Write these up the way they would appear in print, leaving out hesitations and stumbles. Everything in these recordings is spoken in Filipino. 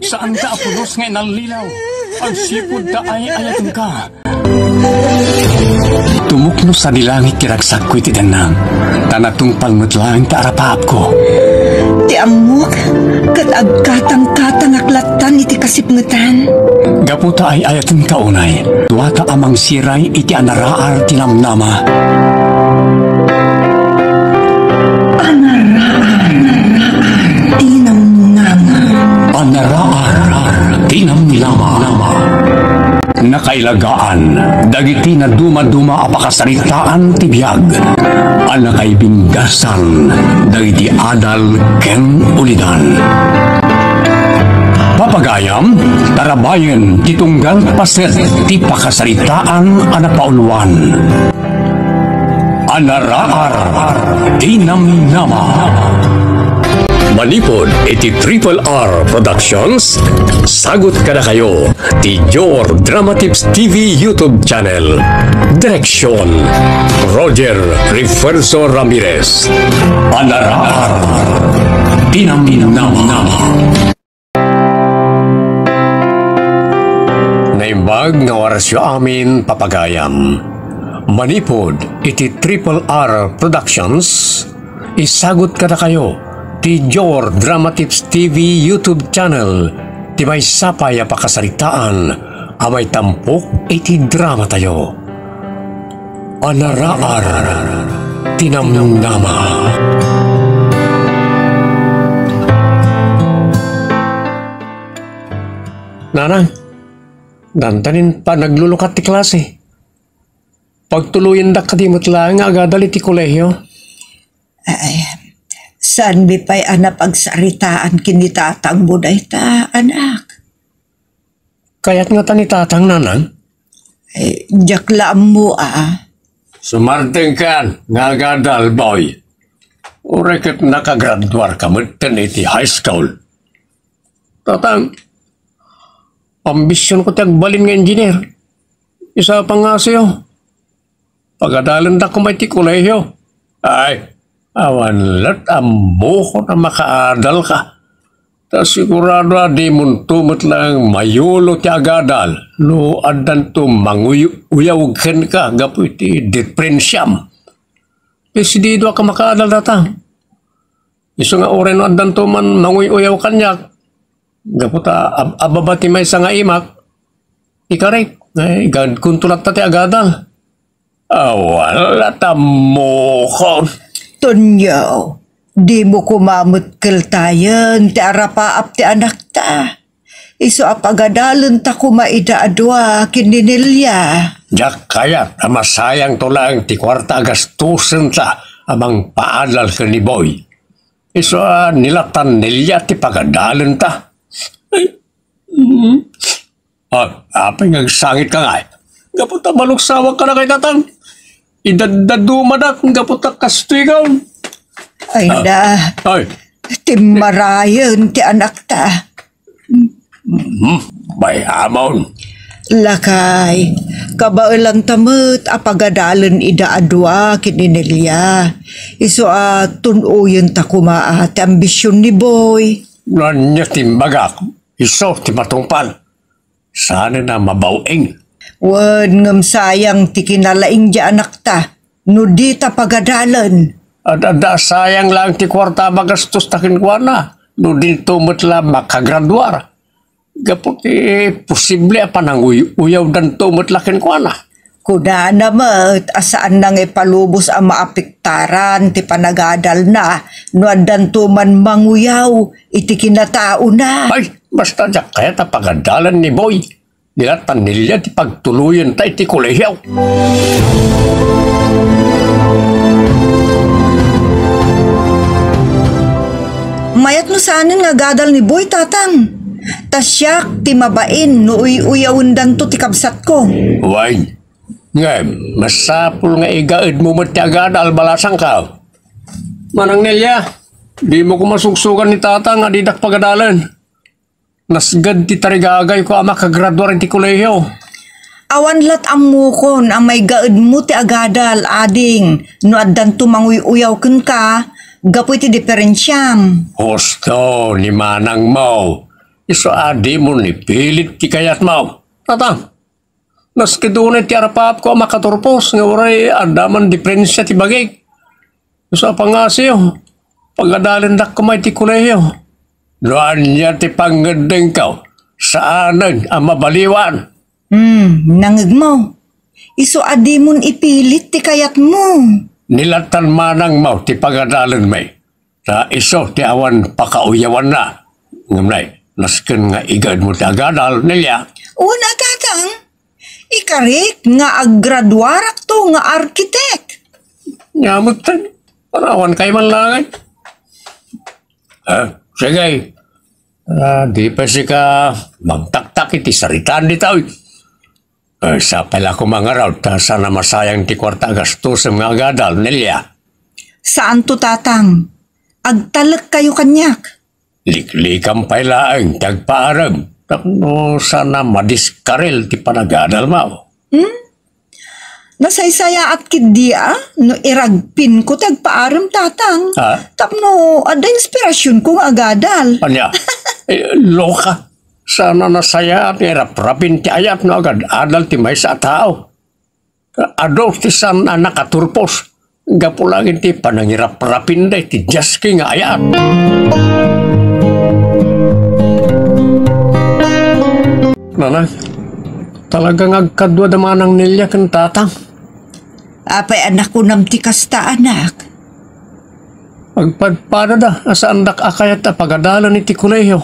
Saan ka apulos nga inalilaw? Ang sipod ta ay ayatong ka. Tumukno sa dilangit kiragsak ko'y tidanang. Tanatong palmutlang ta arapaap ko. Ti amok, kat agkatang-katang aklatan iti kasipngetan. Gaputa ay ayatong kaunay. Tuwata amang siray iti anaraar tinamnama. Anaraar tinamnama. Nakailagaan, dagiti na duma-duma apakasaritaan tibiyag. Anakay binggasan, dagiti adal ken ulidan. Papagayam, tarabayen, titunggal paset, ti pakasaritaan anapauluan. Anaraar tinamnama. Manipod iti Triple R Productions. Sagot ka na kayo ti Your Dramatips TV YouTube channel. Direksyon Roger Refuerzo Ramirez. Anaraar tinamnama. Naimbag nga warasyo amin papagayam. Manipod iti Triple R Productions. Isagot ka na kayo ti Your Dramatips TV YouTube channel. Ti may sapay pakasaritaan amay tampok iti drama tayo. Anaraar tinamnama. Nanang, dantanin pa naglulukat ti klase. Pagtuluyan da kadimot lang agadal iti kolehiyo. Ay, saan mi pa'y pagsaritaan kinitatang mo na ita, anak? Kaya't nga tani tatang nanang? Ay, jaklam mo Sumarting kan, nga agadal boy. Urekit nakagraduar ka mutin iti high school. Tatang, ambisyon ko tagbalin nga engineer. Isa pa nga siyo. Pagadalan da ko may ti kolehiyo. Ay, awan lat ambo ko na makaadal ka. Ta sigurado di muntumot lang mayulo ti agadal. No adan to manguyawgen ka gapu iti diferensyam. Desidido ka makaadal datang. Iso nga oren no adan to man manguyaw kanyak. Gapu ta ababati may sa nga imak. Ikarek. Ay gad kuntulat ta ti agadal. Awan lat ambo ko. Tonyo, di mo kumamot keltayan ti arapaap ti anak ta. Iso apagadalan ta kumaidaadwa kininilya. Jak kaya na masayang to lang ti kwarta gastusin ta amang paadal ka ni boy. Iso nilatan nilya ti pagadalan ta. Apay ngagsangit ka nga. Gaputa maluksawa ka na kay tatang. Idadadumadak ng gaputak kastigaw. Ay na, timarayan ti anak ta. Bayamon. Lakay, kabailan tamot apagadalan idaadwa kininilya. Iso tunuyin ta kumaa ti ambisyon ni boy. Nanya timbagak, iso ti matungpal. Sana na mabawing. Wan ngam sayang ti kinalaing di anak ta, no di ta pagadalan. Ada sayang lang ti kwarta magastos takin kwa na, no di tumot lang makagraduar. Gapot posible pa nang uyaw dan tumot lakin kwa na. Kuda namat, asaan nang ipalubos ang maapiktaran ti panagadal na, no adan tuman manguyaw, iti kinatao na. Ay, basta dyan kaya ta pagadalan ni boy. Nilatan nilya ti pagtuluyan tayo ti kolehiyaw. Mayat no saanin nga gadal ni boy tatang. Tasyak ti mabain no uyawin danto ti kabsat ko. Why? Ngayon, masapul nga igaid mo mo ti agadal balasang ka. Manang nilya, di mo ko masugsugan ni tatang nga didak pagadalan. Nasgad ti tarigagay ko ama kagraduar ti kolehiyo. Awan lat amukon ang may gaed mo ti agadal ading no addan tumanguy-uyaw ka gapu ti diferensyam. Husto ni manang mo. Iso adi mo ni pilit ti kayat mo. Tatang, naski doon ti arapap ko makaturpos nga waray adaman diferensya ti bagay. Iso pangasiyo, pagadalin dak kumay ti kuleyo. Doan niya ti pangadeng ka saanan ang mabaliwan. Nangag mo. Iso adi mon ipilit ti kayat mo. Nilatan manang mo ti pagadalin may. Sa iso ti awan pakauyawan na. Ngamnay. Nasken nga igad mo ti agadal nilya. Una tatang, ikarik nga aggraduarak to nga arkitek. Nyamot tan, parawan kay man langay. Sige, di pa si ka magtaktak iti saritaan di tao. Sa pala ko mga raw, ta sana masayang ti kwarta gastos sa mga agadal nilya. Saan to tatang? Agtalak kayo kanyak. Liklikang pailaang tagpaaram. Tapno sana madiskaril ti panagadal mo. Nasaysaya at kidya, no iragpin ko tagpaaram tatang. Tapno, ada inspirasyon kong agadal. Anya, loka. Sana nasaya at irap-rapin ti ayat no agad adal ti may sa tao. Ado ti sana nakaturpos. Gapulagin ti panangirap-rapin day ti jaski nga ayat. Nana, talagang agkadwa damanang nilya kan tatang. Apay anak ko nam ti kasta anak. Agpadpada da, asaan dak akayat a pagadalan iti kuleyo.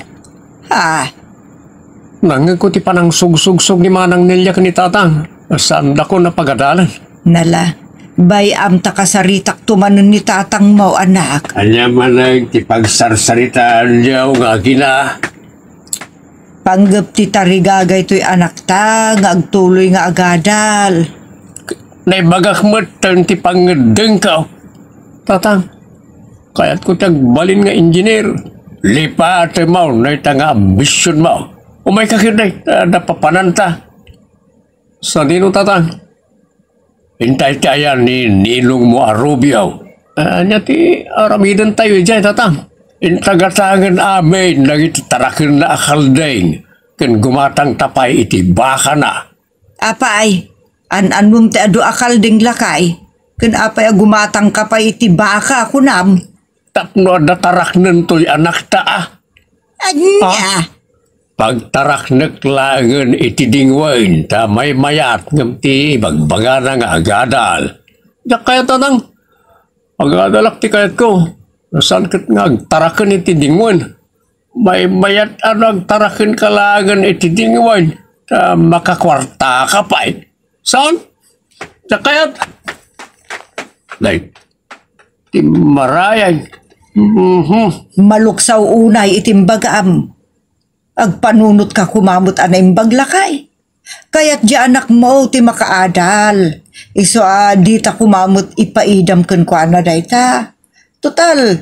Nangag ko ti panang sugsug ni manang nilya kan ni tatang. Asaan da ko na pagadalan. Nala, bayam ta kasaritak tumanon ni tatang mo anak. Anya manang ti pagsarsaritaan niya nga gina. Panggap ti tarigagay to'y anak ta, nga agtuloy nga agadal. Naibagak mo ti pangadeng ka. Tatang, kaya't ko tagbalin nga engineer. Lipa ate mo, na nga ambisyon mo. Umay kakinay, napapananta. Sa dino tatang, hintay kaya ni nilong mo arubyaw. Anya ti aramidan tayo dyan tatang. Intagatangan amin nagititarakin na akaldeng ken gumatang tapay iti baka na. Apay, an-anmum ti adu akaldeng lakay, ken apay gumatang kapay iti baka kunam. Tapno datarak nentoy anak taa. Anya? Pagtarak langan iti dingwain ta may mayat ngam ti bagbagana nga agadal. Yak kaya tatang, agadalak ti kayat ko. Saan kat nga agtarakan iti dingwan. May mayat agtarakan kalangan iti dingwan. Makakwarta ka pa eh. Saan? Kayat? Day, ti marayag. Maluksaw unay itimbagam. Agpanunot ka kumamot anay baglakay. Kaya't di anak mo ti makaadal. Iso di ta kumamot ipaidam kun kwa na dayta. Total,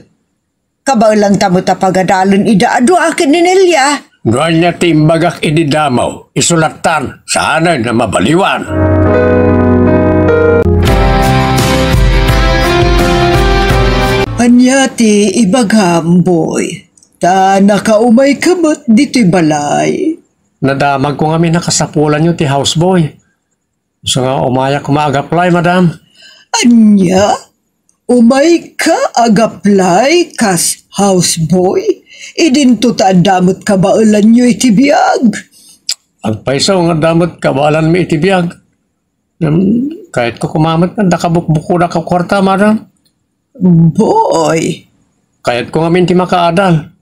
kabaw lang tamo tapagadalan idaado akin ni Nelia. Doon niya timbagak ididamaw, isulatan, sana na mabaliwan. Anyati ibagam, boy. Ta nakaumay kamot dito'y balay. Nadamag ko nga may nakasapulan nyo ti houseboy. So nga umayak mag-apply, madam. Anya? Umay ka ag-apply kas houseboy? Idinto ta damot kabaalan nyo itibiyag. Ang paiso nga damot kabalan mi itibiyag. Kahit ko kumamat na nakabukbuko na ka kwarta, madam. Boy. Kahit ko nga minti makaadal.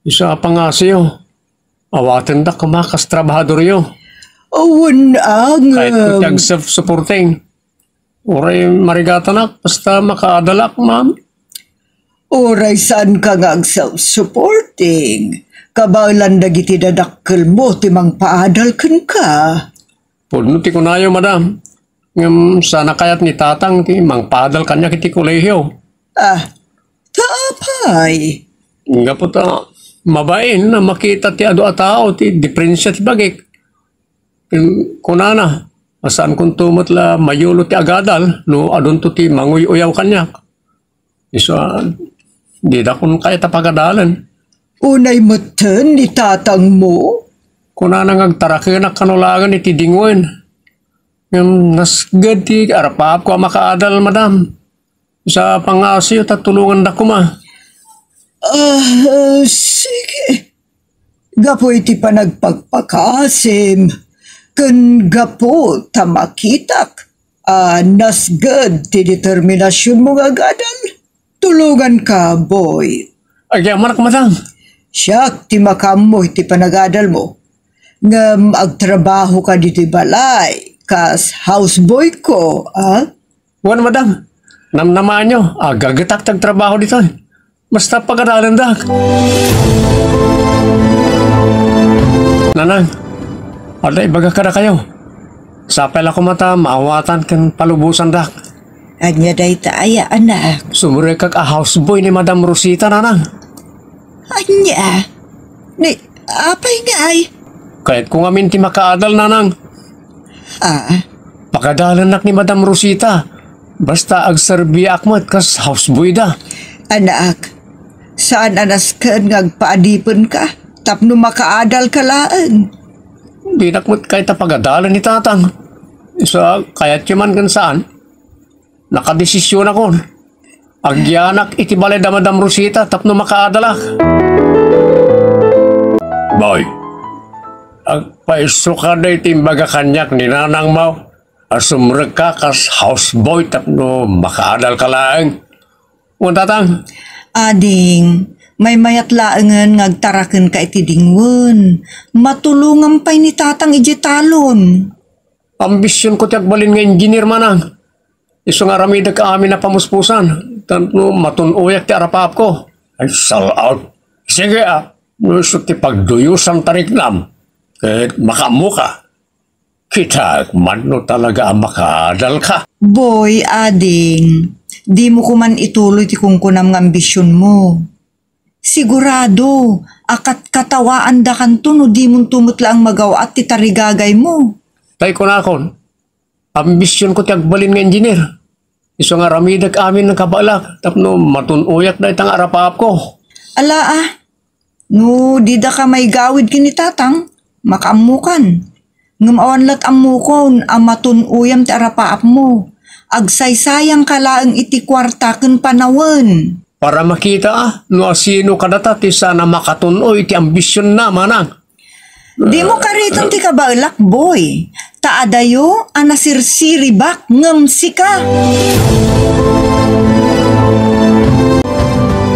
Isa pa nga siyo. Awatin da kumakas trabahador yo. Awan ang... Kahit ko tiyag self-supporting. Uray marigata na, basta makaadalak, ma'am. Oray saan ka nga self-supporting? Kabalan dagiti dadakkel mo, timang paadal kan ka. Puno ti kunayo, madam. Sana kaya't ni tatang, ti mang paadal kanya kiti kolehiyo. Tapay. Nga po ta, mabain na makita ti ado a tao, ti diferensya ti bagik. Kunana, saan kung tumot la mayulo ti agadal, no adon to ti manguy-uyaw kanya. Isa, di da kung kaya tapagadalan. Unay matan ni tatang mo? Kuna nang agtarakin na kanulagan iti dingwen. Yung nasgad ti arapap ko makaadal, madam. Sa pangasyo, tatulungan na kuma. Sige. Gapo iti panagpagpakasim. Kan gapo tamakitak. Nasgad ti determinasyon mo agadal. Tulungan ka, boy. Agyaman ako, madam. Siyak ti makamo iti panagadal mo. Ngam agtrabaho ka dito balay. Kas houseboy ko, Wan, madam. Namnamaan nyo, agagatak tagtrabaho dito. Basta pag-aralan dak. Nanang, ada ibaga ka na kayo. Sapel ako mata, maawatan kang palubusan dak. Anya day taaya, anak. Sumure kag a houseboy ni Madam Rosita, nanang. Anya? Ni, apay nga ay? Kahit kung amin ti makaadal, nanang. Pakadalan nak ni Madam Rosita. Basta agserbi akmat kas houseboy da. Anak, saan anaskan ngagpaadipon ka? Tapno makaadal ka laan. Binakmat kahit pagadalan ni tatang. Isa kayat yaman kan saan. Nakadesisyon ako. Agyanak iti balay da Madam Rosita tapno makaadalak. Boy, agpaiso ka na itimbaga kanyak ni nanang mo. Asumreg ka kas houseboy tapno makaadal ka lang. Kung tatang, Ading, may mayat laangan ngagtaraken ka iti dingwen. Matulungan pa'y ni tatang iji talon. ambisyon ko tiyak balin nga engineer manang. Iso nga ramida ka amin na pamuspusan. Tanto matunuyak ti arapap ko. Ay sal out. Sige nuso ti pagduyusan tariknam. Kahit makamu ka. Kita mano talaga ang makadal ka. Boy, ading, di mo kuman ituloy ti kungkunam ng ambisyon mo. Sigurado, akat katawaan da kanto no di mong tumutla ang magawa at ti tarigagay mo. Tay ko na akon. Ambisyon ko tiyak balin nga engineer. Iso nga ramidag amin ng kabalak. Tapno matunuyak na itang arapap ko. Ala no di da ka may gawid kini tatang, makaamukan. Ngamawanlat ang mukon ang matunuyam ti arapaap mo. Agsaysayang kalaang iti kwartaken panawen. Para makita no asino kadata ti sana makatunoy ti ambisyon na manang. Di mo kariton ti kabalak, boy. Taadayo, anasirsiri bak ngem sika.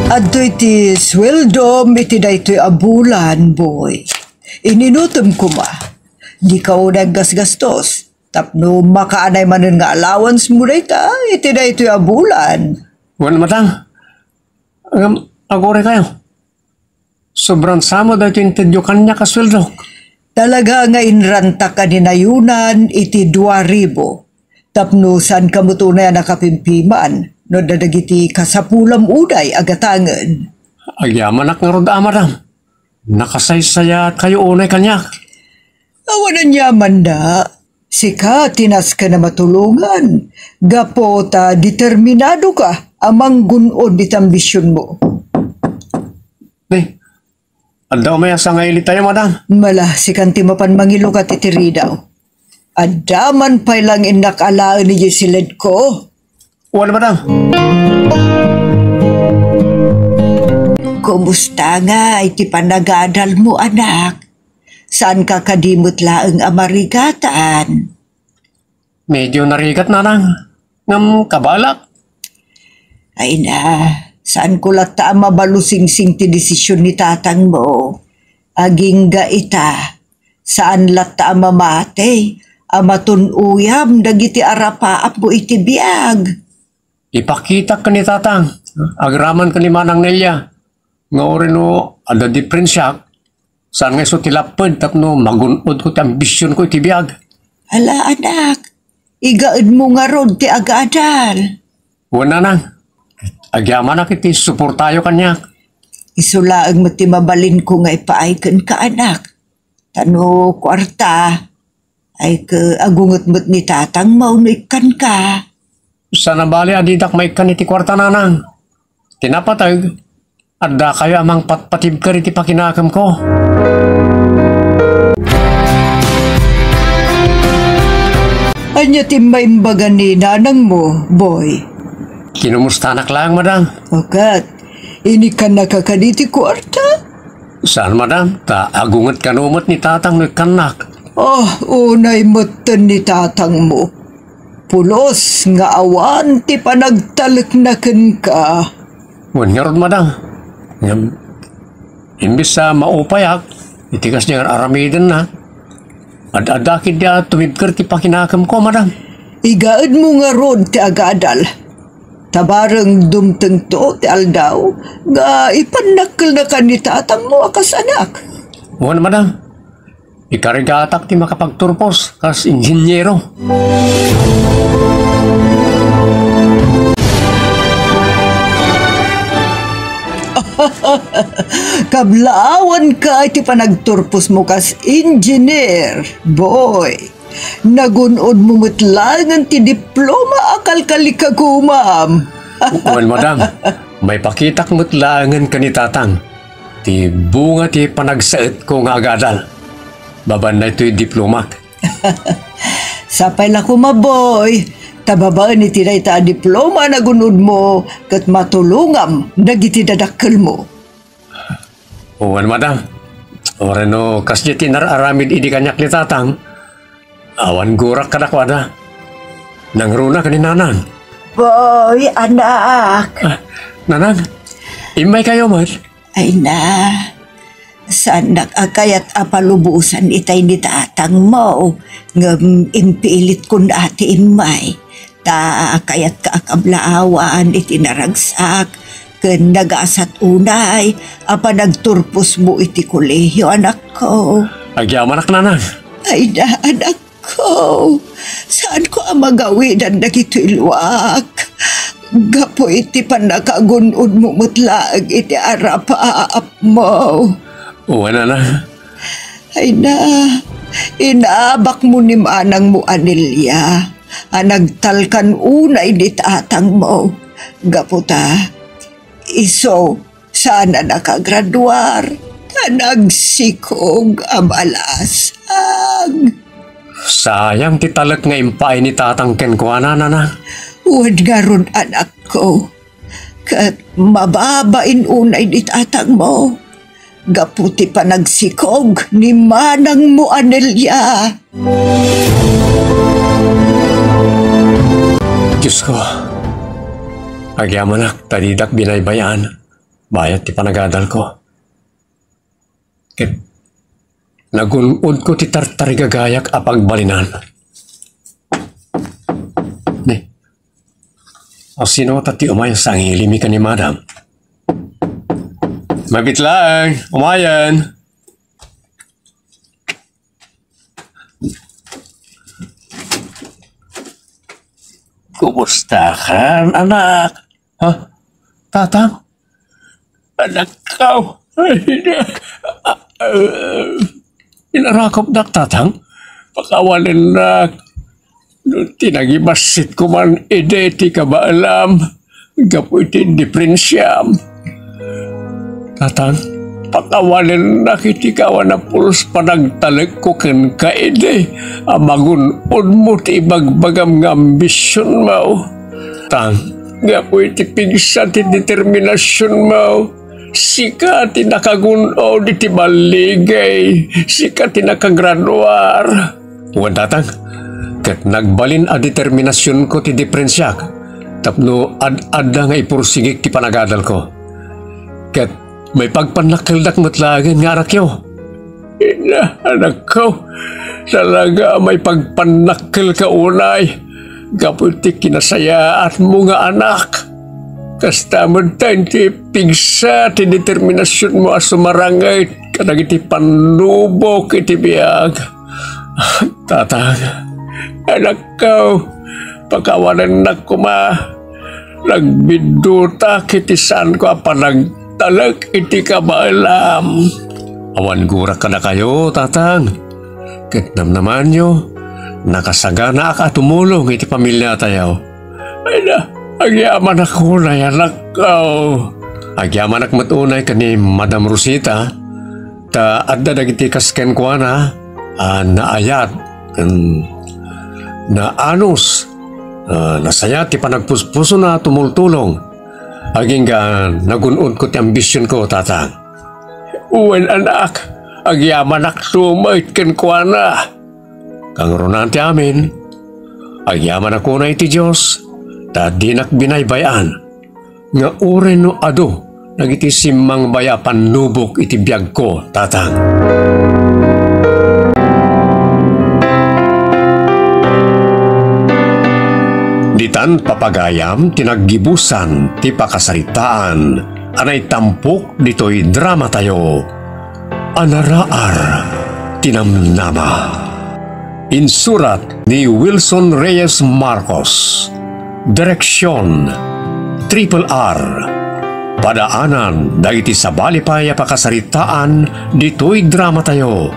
Adoy ti sweldo iti daytoy abulan, boy. Ininutom ko ma. Di ka unang gasgastos. Tapno makaanay manen nga allowance mo dayta, iti daytoy abulan. Wan matang. Agore kayo. Sobrang samo dahil intedyo kanya kasweldo. Talaga nga inranta ka ninayunan iti 2,000. Tapno saan ka mo tunay nakapimpiman no dadagiti kasapulam uday agatangan. Agyaman ak nga rod madam. Nakasaysaya at kayo unay kanya. Awanan yaman na. Sika tinas ka na matulungan. Gapota determinado ka amang gunod di ambisyon mo. Adaw may asa nga ilit tayo, madam. Mala, si kanti mapan mangilukat itiri daw. Adaman pa'y lang inakalaan ni Jesilid ko. Wala, madam. Kumusta nga iti panagadal mo, anak? Saan ka kadimot laang amarigatan? Medyo narigat na lang. Ngam kabalak. Ay na, saan ko lata mabalusing-sing ti desisyon ni tatang mo? Aging gaita, saan lata mamate? Amatunuyam dagiti arapaap mo iti biag. Ipakita ka ni tatang. Agraman ka ni Manang Nelia. Nga orin no, ada diferensya. Saan nga iso tilapad tapno magunod ko ti ambisyon ko iti biag. Ala anak, igaad mo nga rod ti agadal. Wala nang. Agyaman na kiti suportayo kanya. Isulaang mo ti mabalin ko nga ipaaykan ka anak. Tano kwarta, ay ka agungot-mot ni tatang maunuikan ka. Sana bali adidak may kaniti kwarta nanang. Tinapatag. Adda kayo amang patpatib ka rin pakinakam ko. Anya timaimbagan ni nanang mo, boy. Kinumusta anak lang, madam? Okat, ini ka nakakaditi kwarta? Saan, madam? Agungat kanumot ni tatang nagkanak. Oh, unay matan ni tatang mo. Pulos nga awan ti panagtalaknakan ka. Wan nga ron, madam. Imbis sa maupayak, itigas niya aramidan na. Adadakid niya tumibkar ti pakinakam ko, madam. Igaad mo nga ron ti agadal. Tabarang dumteng to ti aldaw nga ipanakal na ka ni tatang mo akas anak. Wan, madam. Ikarigatak ti makapagturpos kas inhinyero. Kablaawan ka iti panagturpos mo kas engineer, boy. Nagunod mo mutlangan ti diploma akal kalikagumam. Wan, madam. May pakitak mutlangan ka ni tatang. Ti bunga ti panagsaet ko nga agadal. Baban na ito'y diploma. Sapay la ko maboy. Tababaan iti na ita diploma na gunod mo kat matulungam dagiti dadakkel mo. Uwan, madam. Oreno, kasya tinararamid idi kanyak ni tatang. Awan gurak kadakwada. Nangruna ka ni nanang. Boy, anak. Nanang, imay kayo, mat. Ay na. Saan nakakayat apalubusan itay ni tatang mo. Ngam impilit kun ati imay. Ta kayat ka akablaawan iti naragsak. Ken nagasat unay. Apa nagturpos mo iti kolehiyo, anak ko. Agyaman anak nanang. Ay na, anak ko. Saan ko ang magawidan na kitulwak? Gapo iti panakagunod mo mutlag iti arapaap mo. Uwan, nanang. Ay na, inaabak mo ni manang mo anilya. Anagtalkan unay di tatang mo. Gaputa, iso, sana nakagraduar. Nagsikog amalasag. Sayang titalak nga impay ni tatang ken ko, nanang. Huwag nga ron, anak ko. Kat mababain unay di tatang mo. Gaputi pa nagsikog ni manang mo anilya. Diyos ko. Agyaman ak, tadidak binaybayaan. Bayat ti panagadal ko. Ket nagunod ko ti tartarigagayak apagbalinan. Ni, o sino tati umayan sa ngilimi ka ni madam? Mabit lang, umayan. Kumusta ka, anak? Ha? Tatang? Anak ko. Inarakop na, tatang. Pakawalan na. Tinagibasit ko man ideti ka ba alam? Gapuitin diferensyam. Tatang, pakawalan na kitikawan na pulos panagtalag ko ken kaide. Amagun-un mo ti ibagbagam nga ambisyon mo. Tang, gapuiti pigsa ti determinasyon mo. Sika ti nakagun-o di ti baligay. Sika ti nakagraduar. Uwan, tatang. Kat nagbalin a determinasyon ko ti diferensyak. Tapno ad-adda nga ipursigik ti panagadal ko. Kat may pagpanakaldak matlagan nga arakyo. Ina, anak ko. Talaga may pagpanakal ka unay. Gaputi kinasayaan mo nga anak. Kastamad tayo ti pigsa ti determinasyon mo asumarangay. Kanag iti panubok iti biyag. Tatang, anak ko. Pagkawanan na kuma. Nagbiduta kitisan ko apanag talag iti ka maalam. Awan gura ka na kayo, tatang. Kitnam naman nyo, nakasagana ka tumulong iti pamilya tayo. Ay na, agyaman ako na yan, anak ko. Agyaman ak matunay ka ni Madam Rosita, ta adda dagiti kasken ko na naayat, na anos, nasaya ti panagpuspuso na tumultulong. Aging ka nagunod ko ti ambisyon ko, tatang. Uwan anak, agyaman ak sumait ken ko na. Kang ronan ti amin, agyaman ako na iti Diyos, ta di nak binaybayan. Nga ure no ado, nagiti simang baya panubok iti biyag ko, tatang. Ditan papagayam tinaggibusan ti pakasaritaan, anay tampok dito'y drama tayo. Anaraar tinamnama. Insurat ni Wilson Reyes Marcos. Direksyon R. Padaanan dagiti sabalipay pakasaritaan dito'y drama tayo.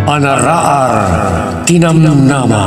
Anaraar tinamnama.